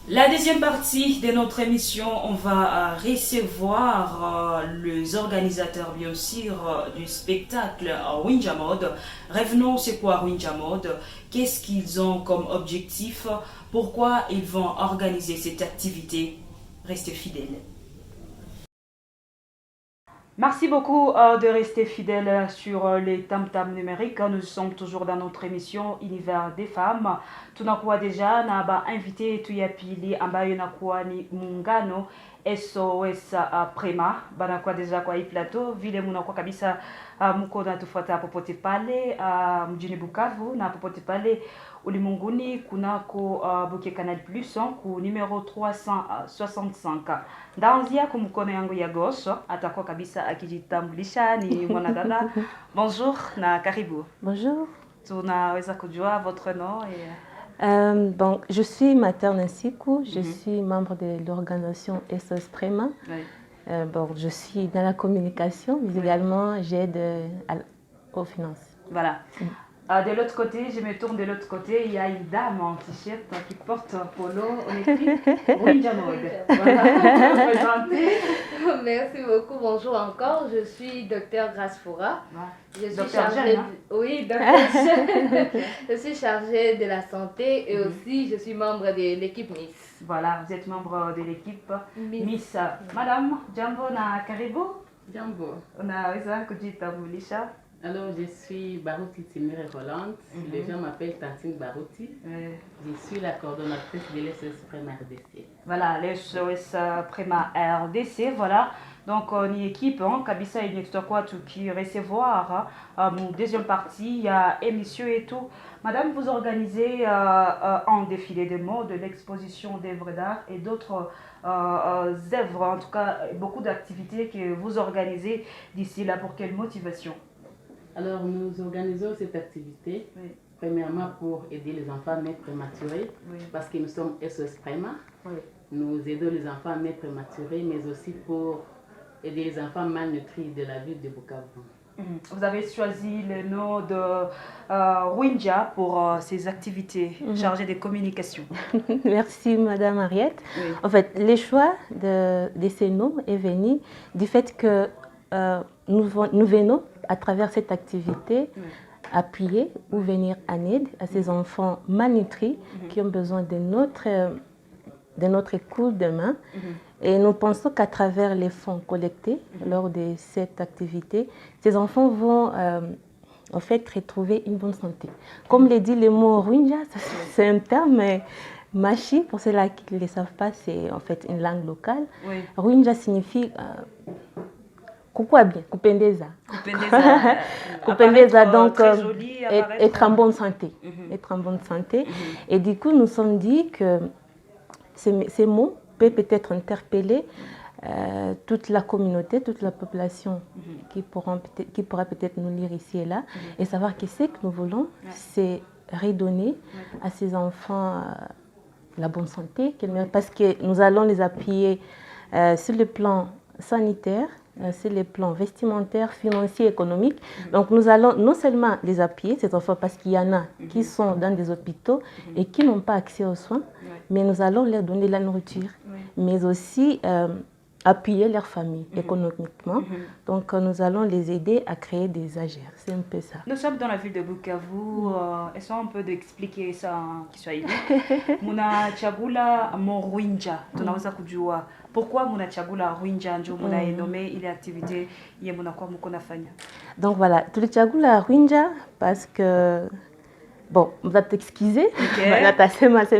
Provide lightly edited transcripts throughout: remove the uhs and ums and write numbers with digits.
La deuxième partie de notre émission, on va recevoir les organisateurs, bien sûr, du spectacle Winja Mode. Revenons, c'est quoi Winja Mode? Qu'est-ce qu'ils ont comme objectif? Pourquoi ils vont organiser cette activité? Restez fidèles. Merci beaucoup de rester fidèle sur les tam-tam numériques. Nous sommes toujours dans notre émission Univers des femmes. Tunakuwa deja na ba invité yetu ya pili ambayo inakuwa ni muungano SOS Prema. Banakuwa deja kwa hii plateau vile munakuwa kabisa mko natufuata popote pale mjini Bukavu na popote pale ulimwenguni kunako Bouquet Canal Plus ku numero 365. Ndaanzia kumkono yangu ya gauche atakuwa kabisa akijitambulisha ni mwanadada. Bonjour na karibu. Bonjour. Tunaweza kujua votre nom et... Bon, je suis Materne Nsiku, je suis membre de l'organisation SOS Prema. Oui. Bon, je suis dans la communication, mais également j'aide aux finances. Voilà. De l'autre côté, je me tourne de l'autre côté, il y a une dame en t-shirt qui porte un polo, on écrit Winja Mode. Voilà, présentez. Merci beaucoup, bonjour encore, je suis Docteur Grace Foura. Je suis chargée Jeune, hein? Oui, Docteur Jeune. Je suis chargée de la santé et aussi je suis membre de l'équipe Miss. Voilà, vous êtes membre de l'équipe Miss. Madame, jambo na karibu. Jambo. Unaweza kujitambulisha? Alors, je suis Barouti Timire Hollande. Les gens m'appellent Tantine Barouti. Je suis la coordonnatrice de l'SOS Prema RDC. Voilà, l'SOS Prema RDC, voilà. Donc, on y équipe, Kabisa et Nextokwa, qui recevoir mon deuxième partie, il y a émission et tout. Madame, vous organisez un défilé de mode, l'exposition d'œuvres d'art et d'autres œuvres, en tout cas, beaucoup d'activités que vous organisez d'ici là. Pour quelle motivation? Alors, nous organisons cette activité, premièrement pour aider les enfants à naître prématurés, parce que nous sommes SOS Prema. Nous aidons les enfants à naître prématurés, mais aussi pour aider les enfants malnutris de la ville de Bukavu. Vous avez choisi le nom de Winja pour ces activités chargées de communication. Merci Madame Ariette. En fait, le choix de ces noms est venu du fait que nous venons à travers cette activité appuyer ou venir en aide à ces enfants malnutris qui ont besoin de notre écoute de main. Et nous pensons qu'à travers les fonds collectés lors de cette activité, ces enfants vont en fait retrouver une bonne santé. Comme le dit le mot Winja, c'est un terme machi, pour ceux-là qui ne le savent pas, c'est en fait une langue locale. Winja signifie coucou bien, kupendeza. Kupendeza, donc être en bonne santé. Être en bonne santé. Et du coup, nous sommes dit que ces mots peuvent peut-être interpeller toute la communauté, toute la population qui pourra peut-être nous lire ici et là et savoir que ce que nous voulons, c'est redonner à ces enfants la bonne santé, parce que nous allons les appuyer sur le plan sanitaire, sur les plans vestimentaires, financiers, économiques. Donc nous allons non seulement les appuyer, ces enfants, parce qu'il y en a qui sont dans des hôpitaux et qui n'ont pas accès aux soins, mais nous allons leur donner la nourriture, mais aussi appuyer leur famille économiquement. Donc nous allons les aider à créer des AGR. C'est un peu ça. Nous sommes dans la ville de Bukavu. Essayons un peu d'expliquer ça en Kiswahili. Muna chagula Winja. Tunaweza kujua pourquoi muna chagula Winja ndio muna nommé ile activité ye muna kwa mko nafanya. Donc voilà, tulichagula Winja parce que bon, vous allez t'excuser,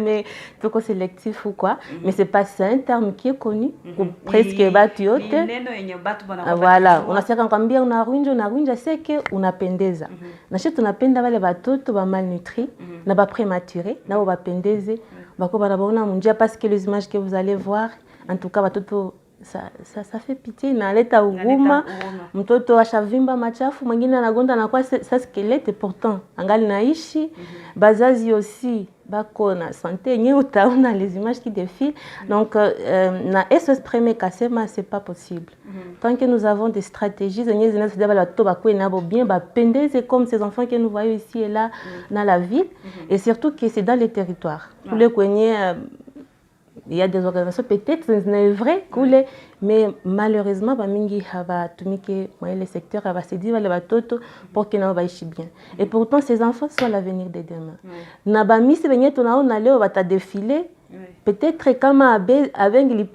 mais trop sélectif ou quoi, mais c'est pas ça, un terme qui est connu, presque batiote. Voilà, on a dit qu'on bien on a Winja, c'est que on a pendeza. Na chez on a penda vale batoto ba malnutris, na ba prématuré, na ba pendeze, ba ko bana bona mundia, parce que les images que vous allez voir, en tout cas batoto ça fait pitié, inaleta huruma. Mtoto ashavimba machafu, mwingine anagonda anakuwa sa skelete, pourtant angali naishi. Bazazi aussi bako na santé, yenye utaona les images qui défilent. Donc na SOS Prema kasema c'est pas possible. Tant que nous avons des stratégies, zenye zinasaidia bala to bako nabo bien ba pendeze comme ces enfants que nous voyons ici et là dans la ville, et surtout que c'est dans les territoires. Pour les kwenye il y a des organisations peut-être c'est vrai cool mais malheureusement bamingi haba tumike moi le secteur haba se dit wale batoto pour que na baishi bien et pourtant ces enfants sont l'avenir de demain na ba misi benye tunaona leo bata défiler peut-être kama abengi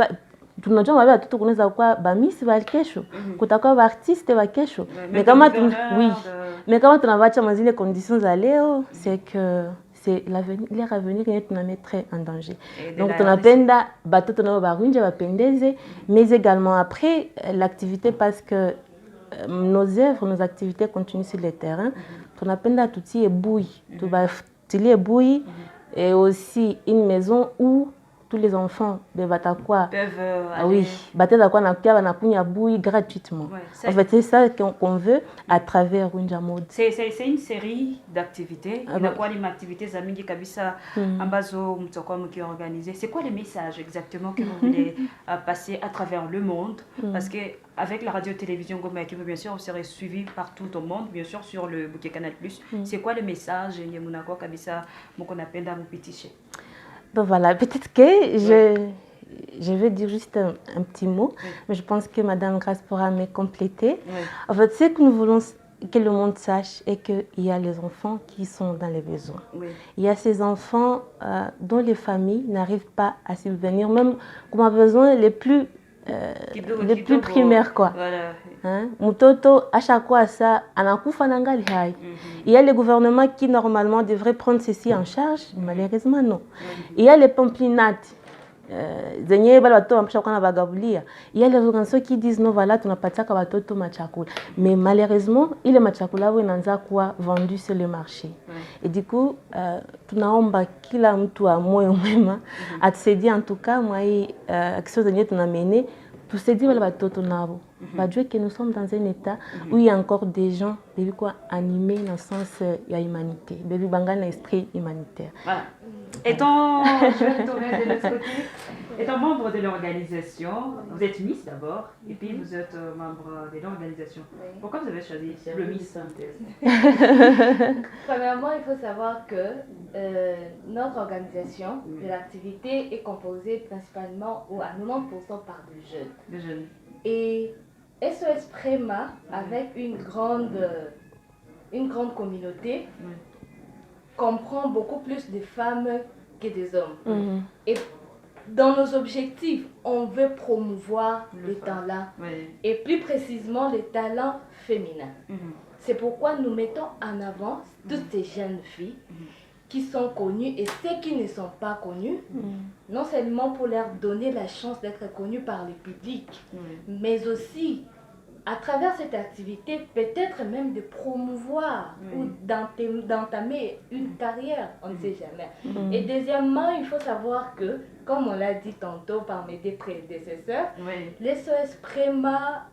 tunajua wale watoto kunaweza kuwa bamisi ba kesho kutakuwa ba artiste ba kesho mais kama mais kama tunawacha mazile conditions za leo c'est que c'est l'avenir leur avenir qui est mettre en danger donc tunapenda batoto nao barunja bapendeze mais également après l'activité parce que nos œuvres nos activités continuent sur le terrain tunapenda tutie bouille tubatilie bouille et aussi une maison où tous les enfants de Batakwa peuvent na kunya bouille gratuitement. En fait, c'est ça qu'on veut à travers Runja Mode. C'est une série d'activités. Il y a quoi les activités Zamingi Kabisa ambazo mtakuwa mkiorganiser. C'est quoi les messages exactement que vous voulez passer à travers le monde parce que avec la radio-télévision Goma Ekibo, bien sûr, vous serez suivi par tout au monde, bien sûr, sur le bouquet Canal+. C'est quoi le message Nyemunako Kabisa Mokonapenda Mupitiche? Ben voilà, peut-être que je vais dire juste un petit mot, mais je pense que Madame Grace pourra me compléter. En fait, ce que nous voulons que le monde sache est qu'il y a les enfants qui sont dans les besoins. Il y a ces enfants dont les familles n'arrivent pas à subvenir, même comme a besoin les plus primaires quoi. Mutoto à chaque fois ça anakufa nangali hai. Il y a le gouvernement qui normalement devrait prendre ceci en charge, malheureusement non. Il y a les pamplinades. Il y a les organisations qui disent non voilà tunapataka watoto machakula mais malheureusement ile machakula inaanza kuwa vendu sur le marché et du coup tunaomba kila mtu wa moyo mwema atusaidie en tout cas moi action zenye tunamene tusaidie wale watoto nabo bajue que nous sommes dans un état où il y a encore des gens bebi quoi animés dans le sens ya humanité bebi bangana esprit humanitaire. Voilà. Je vais tourner de l'autre côté. Étant membre de l'organisation, vous êtes Miss d'abord, et puis vous êtes membre de l'organisation. Pourquoi vous avez choisi le Miss Synthèse? Premièrement, il faut savoir que notre organisation de l'activité est composée principalement ou à 90% par des jeunes. Et SOS Prema, avec une grande communauté, comprend beaucoup plus de femmes que des hommes. Et dans nos objectifs, on veut promouvoir les talents, et plus précisément les talents féminins. C'est pourquoi nous mettons en avant toutes ces jeunes filles qui sont connues et ceux qui ne sont pas connus, non seulement pour leur donner la chance d'être connues par le public, mais aussi à travers cette activité, peut-être même de promouvoir ou d'entamer une carrière, on ne sait jamais. Et deuxièmement, il faut savoir que, comme on l'a dit tantôt par mes deux prédécesseurs, l'SOS Prema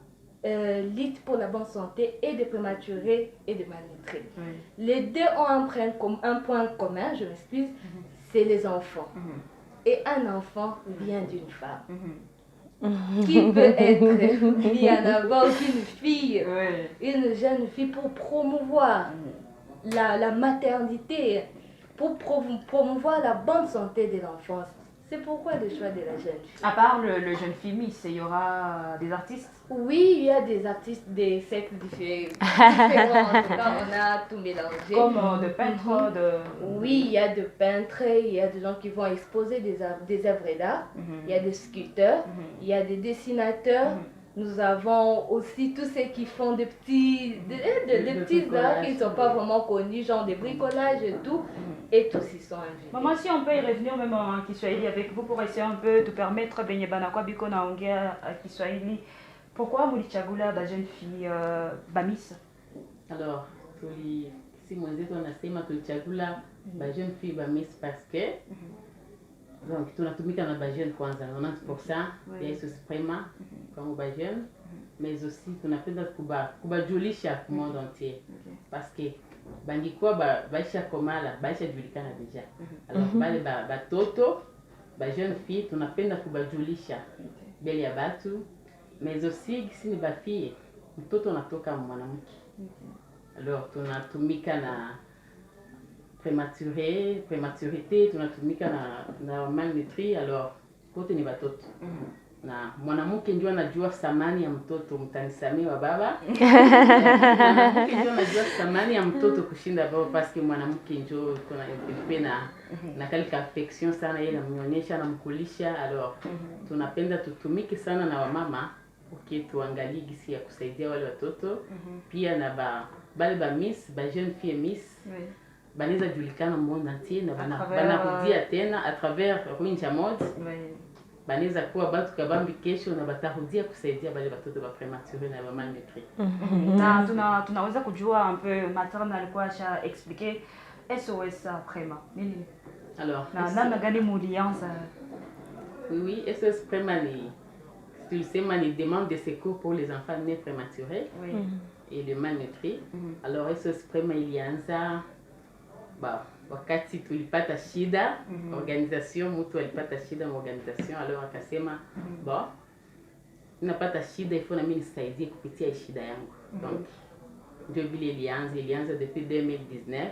lutte pour la bonne santé et des prématurés et des malnutris. Les deux ont un point commun, je m'excuse, c'est les enfants. Et un enfant vient d'une femme. Qui peut être mis en avant qu'une fille, une jeune fille, pour promouvoir la maternité, pour promouvoir la bonne santé de l'enfance. C'est pourquoi le choix de la jeune fille. À part le jeune fille Miss, il y aura des artistes? Oui, il y a des artistes des sexes différents. En tout cas, on a tout mélangé. Comme de peintres Oui, il y a des peintres, il y a des gens qui vont exposer des œuvres d'art, il y a des sculpteurs, il y a des dessinateurs. Nous avons aussi tous ceux qui font des petits arts qui ne sont pas vraiment connus, genre des bricolages et tout. Et tous ils sont invités. Maman, si on peut y revenir même en Kiswahili avec vous pour essayer un peu de permettre Benyebana Biko na ongea Kiswahili. Pourquoi mulichagula ba jeune fille Bamis? Alors, si mwenzetu anasema tulichagula ba jeune fille Bamis parce que donc tunatumika na ba jeune kwanza 90% ya SOS Prema kama ba jeune mais aussi tunapenda kubajulisha kwa monde entier parce que bangikuwa baisha komala baisha julikana deja. Alors bale batoto ba jeune fille tunapenda kubajulisha mbele ya batu mais aussi si ni ba fille mtoto anatoka mwanamke. Alors tunatumika na prématurité, tunatumika na malnutri. Alors kote ni watoto. Na mwanamke ndio anajua thamani ya mtoto, mtanisamee wa baba. Mwanamke ndio anajua thamani ya mtoto kushinda baba, paske mwanamke ndio kuna na kalika affection sana, yeye anamnyonyesha, anamkulisha. Alors tunapenda tutumike sana na wamama, tuangalie gisi ya kusaidia wale watoto. Pia na bale ba miss, ba jeune fille miss, banaweza julikana monde entier na banarudia tena à travers Winja Mode. Banaweza kuwa batu kabambi kesho na batarudia kusaidia bale watoto ba prématuré na ba malnutri. Na tunaweza kujua un peu maternelle alikuwa acha expliquer SOS Prema nini? Alors na gani mulianza? Oui, SOS Prema ni tulsema ni demande de secours pour les enfants nés prématurés et le malnutri. Alors SOS Prema ilianza wakati tulipata shida organisation, mtu alipata shida organisation, alors akasema ninapata shida, ifo na mimi nisaidie kupitia shida yangu. Donc ndio vile ilianza depuis 2019.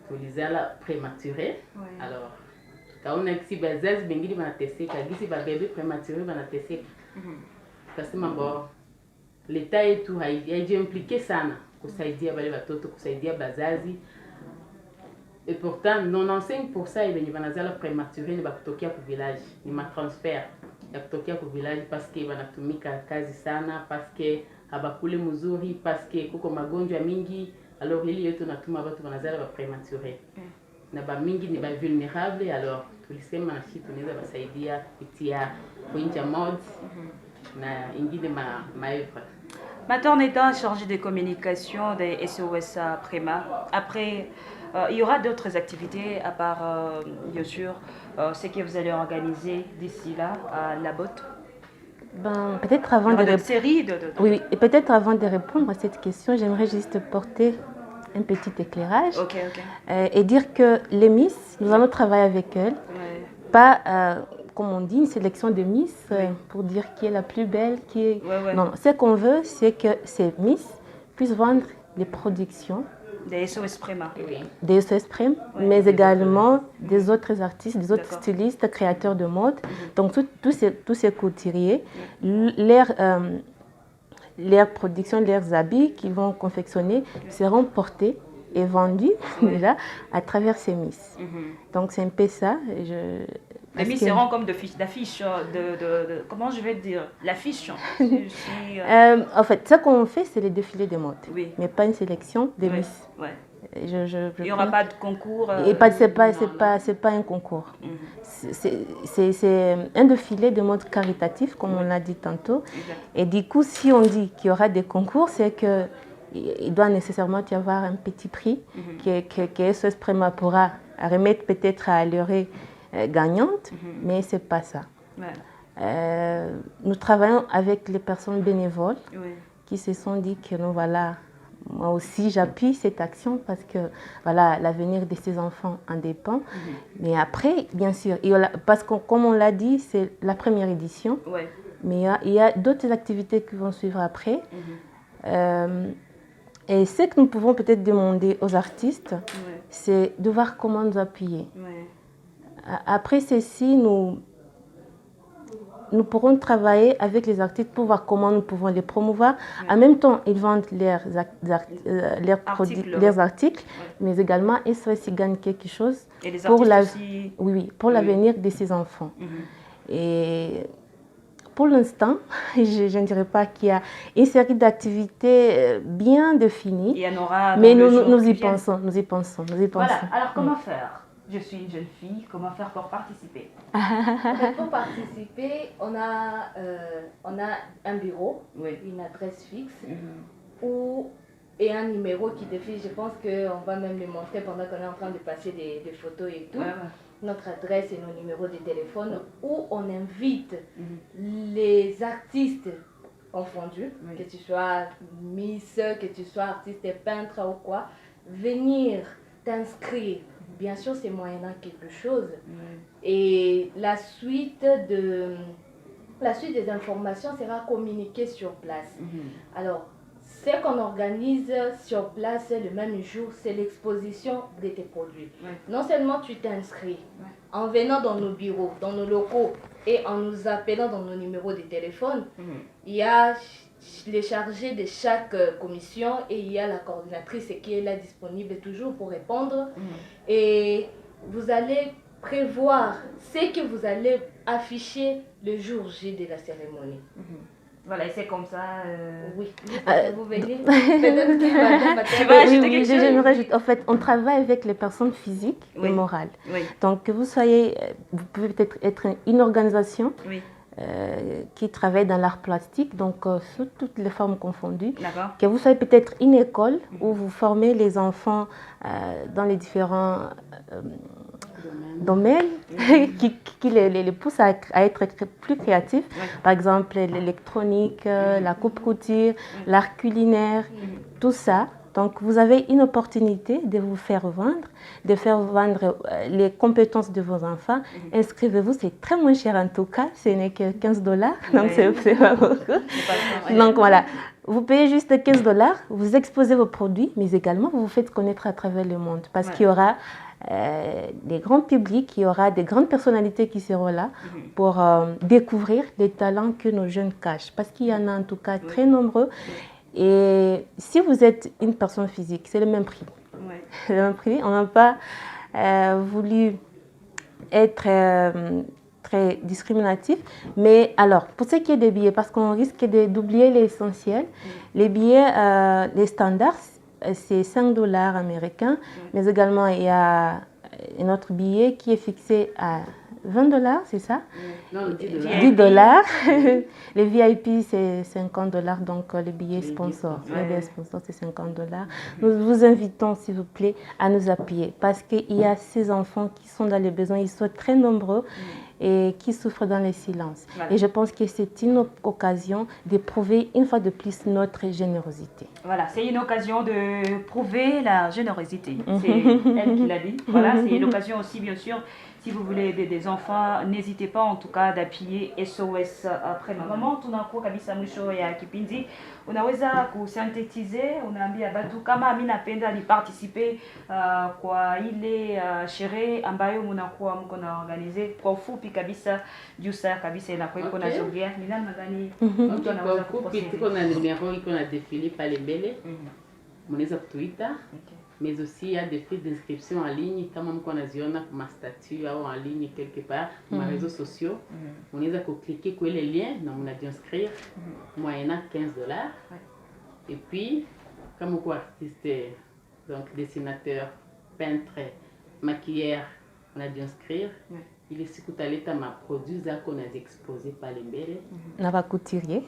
Tulizala prématuré. Alors tukaona kisi bazazi bengine banateseka, gisi ba bébé prématuré banateseka. Tukasema leta yetu haijaimpliqué sana kusaidia wale watoto, kusaidia bazazi. Et pourtant 95% yenye banazala prématuré ni bakutokea ku village, ni ma transfert ya kutokea ku village, parce que banatumika kazi sana, parce que habakule mzuri, parce que kuko magonjwa mingi. Alors hili yote natuma watu banazala ba prématuré na ba mingi ni ba vulnérable. Alors tulisema na sisi tunaweza basaidia kupitia Winja Mode na ingine maevre. Maternité chargée de communication des SOS Prema. Après, il y aura d'autres activités à part, bien sûr, ce que vous allez organiser d'ici là à la botte. Peut-être avant Oui, et peut-être avant de répondre à cette question, j'aimerais juste porter un petit éclairage et dire que les Miss, nous allons travailler avec elles, pas comme on dit, une sélection de Miss pour dire qui est la plus belle, qui est... Non, ce qu'on veut, c'est que ces Miss puissent vendre les productions des SOS Prema. Des SOS Prema, mais également des autres artistes, des autres stylistes, créateurs de mode. Donc tous ces couturiers, leurs productions, leurs habits qu'ils vont confectionner seront portés et vendus déjà à travers ces Miss. Donc c'est un peu ça. Les Miss seront comme d'affiches, comment je vais dire, l'affiche. En fait, ce qu'on fait, c'est les défilés de mode, mais pas une sélection de Miss. Il n'y aura pas de concours. C'est pas un concours. C'est un défilé de mode caritatif, comme on l'a dit tantôt. Et du coup, si on dit qu'il y aura des concours, c'est qu'il doit nécessairement y avoir un petit prix que SOS Prema pourra remettre peut-être à l'heure gagnante, mais ce n'est pas ça. Nous travaillons avec les personnes bénévoles qui se sont dit que nous, voilà, moi aussi j'appuie cette action parce que voilà, l'avenir de ces enfants en dépend. Mais après, bien sûr, parce que comme on l'a dit, c'est la première édition, mais il y a d'autres activités qui vont suivre après. Et ce que nous pouvons peut-être demander aux artistes, c'est de voir comment nous appuyer. Après ceci, nous pourrons travailler avec les artistes pour voir comment nous pouvons les promouvoir. En même temps, ils vendent leurs articles, mais également SOS gagne quelque chose pour l'avenir de ces enfants. Et pour l'instant, je ne dirais pas qu'il y a une série d'activités bien définies, il y en aura mais nous y pensons. Voilà, alors comment faire? Je suis une jeune fille, comment faire pour participer? Pour participer, on a un bureau, une adresse fixe et un numéro qui défile. Je pense qu'on va même le montrer pendant qu'on est en train de passer des photos et tout. Notre adresse et nos numéros de téléphone où on invite les artistes confondus, que tu sois Miss, que tu sois artiste peintre ou quoi, venir t'inscrire. Bien sûr, c'est moyennant quelque chose. Et la suite des informations sera communiquée sur place. Alors, ce qu'on organise sur place le même jour, c'est l'exposition de tes produits. Non seulement tu t'inscris, en venant dans nos bureaux, dans nos locaux et en nous appelant dans nos numéros de téléphone, il y a les chargés de chaque commission et il y a la coordinatrice qui est là disponible toujours pour répondre. Et vous allez prévoir ce que vous allez afficher le jour J de la cérémonie. Voilà, et c'est comme ça. Oui, vous venez. Peut-être que oui, je rajoute. En fait, on travaille avec les personnes physiques et morales. Donc, que vous soyez, vous pouvez peut-être être une organisation qui travaille dans l'art plastique, donc sous toutes les formes confondues. Que vous soyez peut-être une école où vous formez les enfants dans les différents domaines qui les poussent à être plus créatifs. Par exemple, l'électronique, la coupe-couture, l'art culinaire, tout ça. Donc, vous avez une opportunité de vous faire vendre, les compétences de vos enfants. Inscrivez-vous, c'est très moins cher en tout cas, ce n'est que $15, donc c'est pas beaucoup. Donc voilà, vous payez juste $15, vous exposez vos produits, mais également vous vous faites connaître à travers le monde parce qu'il y aura des grands publics, il y aura des grandes personnalités qui seront là pour découvrir les talents que nos jeunes cachent, parce qu'il y en a en tout cas très nombreux. Et si vous êtes une personne physique, c'est le même prix. C'est le même prix. On n'a pas voulu être très discriminatif. Mais alors, pour ce qui est des billets, parce qu'on risque d'oublier l'essentiel, les billets, les standards, c'est $5 américains, mais également il y a un autre billet qui est fixé à $20, c'est ça? Non, $10. Les VIP, c'est $50, donc les billets sponsors. Les billets sponsors, c'est $50. Nous vous invitons, s'il vous plaît, à nous appuyer parce qu'il y a ces enfants qui sont dans les besoins, ils sont très nombreux et qui souffrent dans le silence. Et je pense que c'est une occasion de prouver une fois de plus notre générosité. Voilà, c'est une occasion de prouver la générosité. C'est elle qui l'a dit. Voilà, c'est l'occasion aussi, bien sûr. Si vous voulez aider des enfants, n'hésitez pas en tout cas d'appuyer SOS après maman. Tunakuwa kabisa mwisho ya kipindi. Unaweza kusyntetize, unaambia batu kama mimi napenda ni participer kwa ile sherehe ambayo mnakuwa mko na organize kwa ufupi kabisa jusa kabisa inakuwa iko na jongea. Ni namna gani mtu anaweza kuproceder? Tuko na numero iko na défilé pale mbele. Mnaweza kutuita. Mais aussi il y a des frais d'inscription en ligne kama mko naziona kwa statut au en ligne quelque part sur les réseaux sociaux. Unaweza cliquer kwa ile lien na mnajinscrire moyennant $15. Et puis comme uko artiste, donc dessinateur, peintre, maquilleur, unajinscrire ile siku taleta maproduits zako unaziexposer pale mbele na bakuturier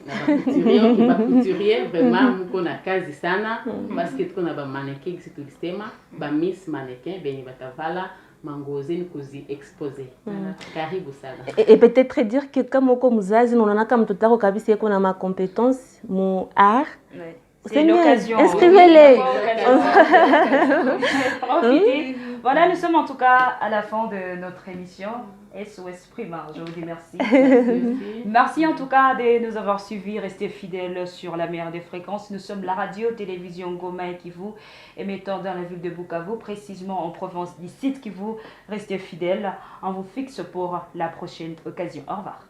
vraiment mko na kazi sana parce que tuko na ba mannequin kisi tulisema ba miss mannequin benye batavala mangozeni kuzi exposer. Karibu sana. Et peut-être dire que kama uko mzazi unaona kama mtoto wako kabisa yako na ma compétences mu art. C'est l'occasion. Inscrivez-les. Profitez. Voilà, nous sommes en tout cas à la fin de notre émission SOS Prima. Je vous dis merci. Merci en tout cas de nous avoir suivis. Restez fidèles sur la meilleure des fréquences. Nous sommes la radio-télévision Goma et Kivu, émettant dans la ville de Bukavu, précisément en province du Sud Kivu. Restez fidèles. On vous fixe pour la prochaine occasion. Au revoir.